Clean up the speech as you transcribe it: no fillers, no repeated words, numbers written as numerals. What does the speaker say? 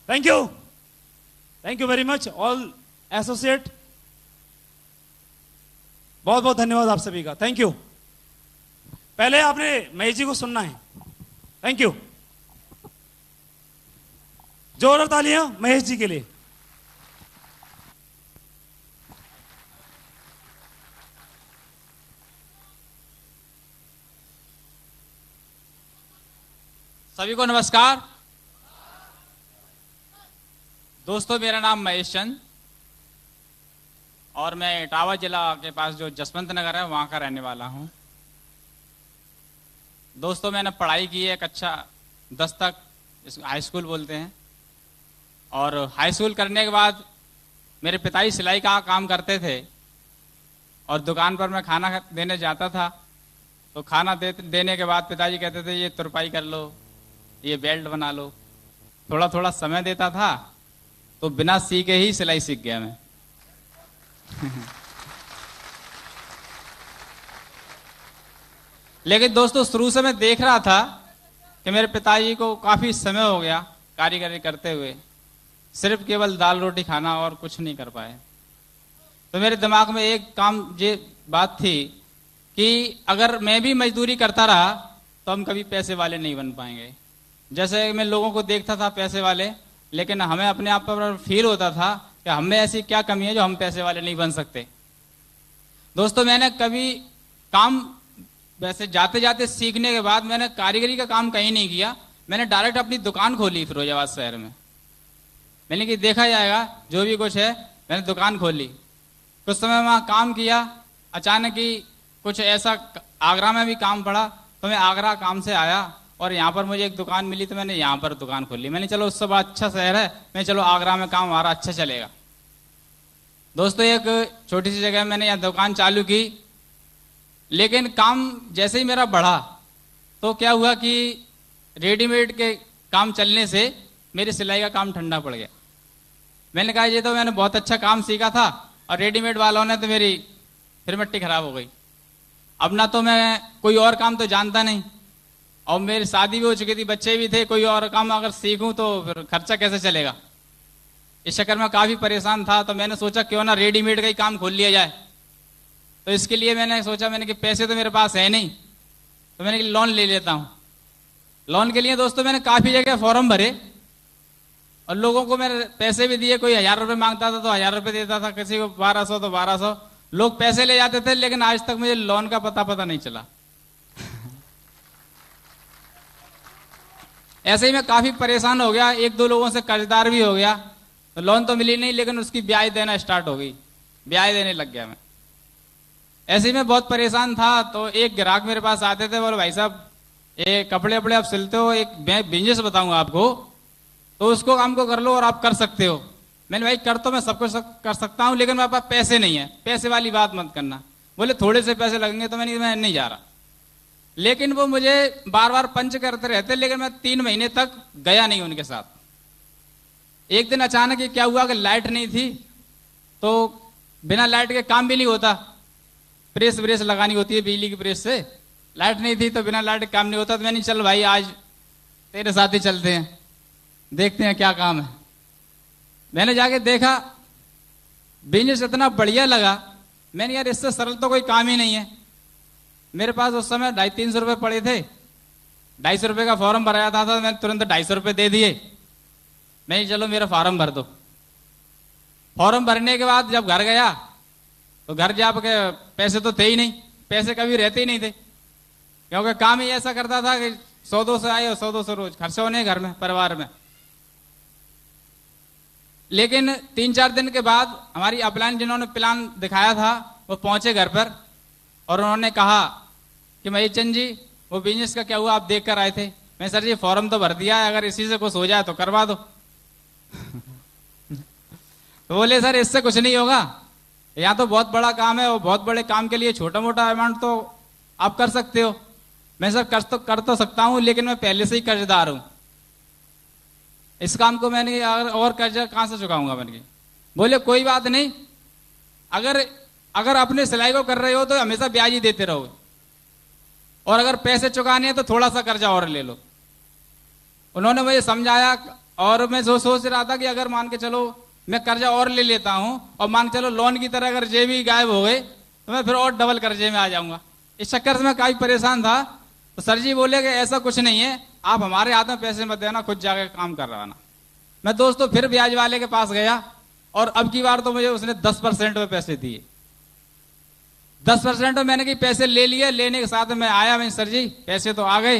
Thank you very much all associate. बहुत बहुत धन्यवाद आप सभी का, थैंक यू। पहले आपने महेश जी को सुनना है। Thank you. जोरदार तालियां महेश जी के लिए। सभी को नमस्कार। दोस्तों, मेरा नाम महेश चंद और मैं इटावा जिला के पास जो जसवंत नगर है वहां का रहने वाला हूं। दोस्तों, मैंने पढ़ाई की है कक्षा 10 तक, हाई स्कूल बोलते हैं। और हाई स्कूल करने के बाद मेरे पिताजी सिलाई का काम करते थे और दुकान पर मैं खाना देने जाता था। तो खाना देने के बाद पिताजी कहते थे ये तुरपाई कर लो, ये बेल्ट बना लो। थोड़ा थोड़ा समय देता था तो बिना सीखे ही सिलाई सीख गया मैं। लेकिन दोस्तों, शुरू से मैं देख रहा था कि मेरे पिताजी को काफी समय हो गया कारीगरी करते हुए, सिर्फ केवल दाल रोटी खाना और कुछ नहीं कर पाए। तो मेरे दिमाग में एक काम ये बात थी कि अगर मैं भी मजदूरी करता रहा तो हम कभी पैसे वाले नहीं बन पाएंगे। जैसे मैं लोगों को देखता था पैसे वाले, लेकिन हमें अपने आप पर फील होता था कि हमें ऐसी क्या कमी है जो हम पैसे वाले नहीं बन सकते। दोस्तों, मैंने कभी काम वैसे जाते जाते सीखने के बाद मैंने कारीगरी का काम कहीं नहीं किया। मैंने डायरेक्ट अपनी दुकान खोली फिरोजाबाद शहर में। मैंने कि देखा जाएगा जो भी कुछ है, मैंने दुकान खोली। कुछ समय वहां काम किया, अचानक ही कुछ ऐसा आगरा में भी काम पड़ा तो मैं आगरा काम से आया और यहाँ पर मुझे एक दुकान मिली तो मैंने यहाँ पर दुकान खोली। मैंने चलो उससे बड़ा अच्छा शहर है, मैं चलो आगरा में काम हमारा अच्छा चलेगा। दोस्तों, एक छोटी सी जगह मैंने यहाँ दुकान चालू की, लेकिन काम जैसे ही मेरा बढ़ा तो क्या हुआ कि रेडीमेड के काम चलने से मेरी सिलाई का काम ठंडा पड़ गया। मैंने कहा ये तो मैंने बहुत अच्छा काम सीखा था और रेडीमेड वालों ने तो मेरी फिर मिट्टी खराब हो गई। अब ना तो मैं कोई और काम तो जानता नहीं और मेरी शादी भी हो चुकी थी, बच्चे भी थे, कोई और काम अगर सीखूं तो फिर खर्चा कैसे चलेगा। इस चक्कर में काफी परेशान था। तो मैंने सोचा क्यों ना रेडीमेड का ही काम खोल लिया जाए। तो इसके लिए मैंने सोचा, मैंने कि पैसे तो मेरे पास है नहीं, तो मैंने कि लोन ले लेता हूं। लोन के लिए दोस्तों मैंने काफी जगह फॉर्म भरे और लोगों को मैंने पैसे भी दिए। कोई 1000 रुपये मांगता था तो 1000 रुपये देता था, किसी को 1200 तो 1200। लोग पैसे ले जाते थे, लेकिन आज तक मुझे लोन का पता नहीं चला। ऐसे ही मैं काफी परेशान हो गया, 1-2 लोगों से कर्जदार भी हो गया। तो लोन तो मिली नहीं, लेकिन उसकी ब्याज देना स्टार्ट हो गई, ब्याज देने लग गया मैं। ऐसे ही मैं बहुत परेशान था। तो एक ग्राहक मेरे पास आते थे, बोले भाई साहब ये कपड़े वपड़े आप सिलते हो, एक बिजनेस बताऊंगा आपको, तो उसको काम को कर लो और आप कर सकते हो। मैंने भाई कर तो मैं सब कुछ कर सकता हूं, लेकिन मेरे पास पैसे नहीं है, पैसे वाली बात मत करना। बोले थोड़े से पैसे लगेंगे तो मैं नहीं जा रहा। लेकिन वो मुझे बार बार पंच करते रहते, लेकिन मैं 3 महीने तक गया नहीं उनके साथ। एक दिन अचानक ये क्या हुआ कि लाइट नहीं थी, तो बिना लाइट के काम भी नहीं होता, प्रेस व्रेस लगानी होती है बिजली की प्रेस से। लाइट नहीं थी तो बिना लाइट के काम नहीं होता। तो मैंने चल भाई आज तेरे साथ ही चलते हैं, देखते हैं क्या काम है। मैंने जाके देखा, बिजनेस इतना बढ़िया लगा। मैंने यार इससे सरल तो कोई काम ही नहीं है। मेरे पास उस समय 250-300 रुपये पड़े थे, 250 रुपये का फॉर्म भराया था, तो मैंने तुरंत 250 रुपये दे दिए। मैं चलो मेरा फॉर्म भर दो। फॉर्म भरने के बाद जब घर गया तो घर जाके पैसे तो थे ही नहीं, पैसे कभी रहते ही नहीं थे, क्योंकि काम ही ऐसा करता था कि 100-200 आए और 100-200 रोज खर्चे होने घर में, परिवार में। लेकिन 3-4 दिन के बाद हमारी अपलाइन जिन्होंने प्लान दिखाया था वो पहुंचे घर पर और उन्होंने कहा कि महेश चंद जी वो बिजनेस का क्या हुआ, आप देख कर आए थे। मैं सर जी फॉर्म तो भर दिया है, अगर इसी से कुछ हो जाए तो करवा दो। तो बोले सर इससे कुछ नहीं होगा, यहाँ तो बहुत बड़ा काम है और बहुत बड़े काम के लिए छोटा मोटा अमाउंट तो आप कर सकते हो। मैं सर कर तो सकता हूं, लेकिन मैं पहले से ही कर्जदार हूं, इस काम को मैंने और कर्जा कहां से चुकाऊंगा। मैंने बोले कोई बात नहीं, अगर अपने सिलाई को कर रहे हो तो हमेशा ब्याज ही देते रहोगे, और अगर पैसे चुकाने हैं तो थोड़ा सा कर्जा और ले लो। उन्होंने मुझे समझाया और मैं सोच रहा था कि अगर मान के चलो मैं कर्जा और ले लेता हूं और मान के चलो लोन की तरह अगर जेब ही गायब हो गए तो मैं फिर और डबल कर्जे में आ जाऊंगा। इस चक्कर से मैं काफी परेशान था। तो सर जी बोले कि ऐसा कुछ नहीं है, आप हमारे हाथ में पैसे मत देना, खुद जाके काम कर रहा ना। मैं दोस्तों फिर ब्याज वाले के पास गया और अब की बार तो मुझे उसने 10% में पैसे दिए। 10% में मैंने कि पैसे ले लिए, लेने के साथ में आया, मैं सर जी पैसे तो आ गए,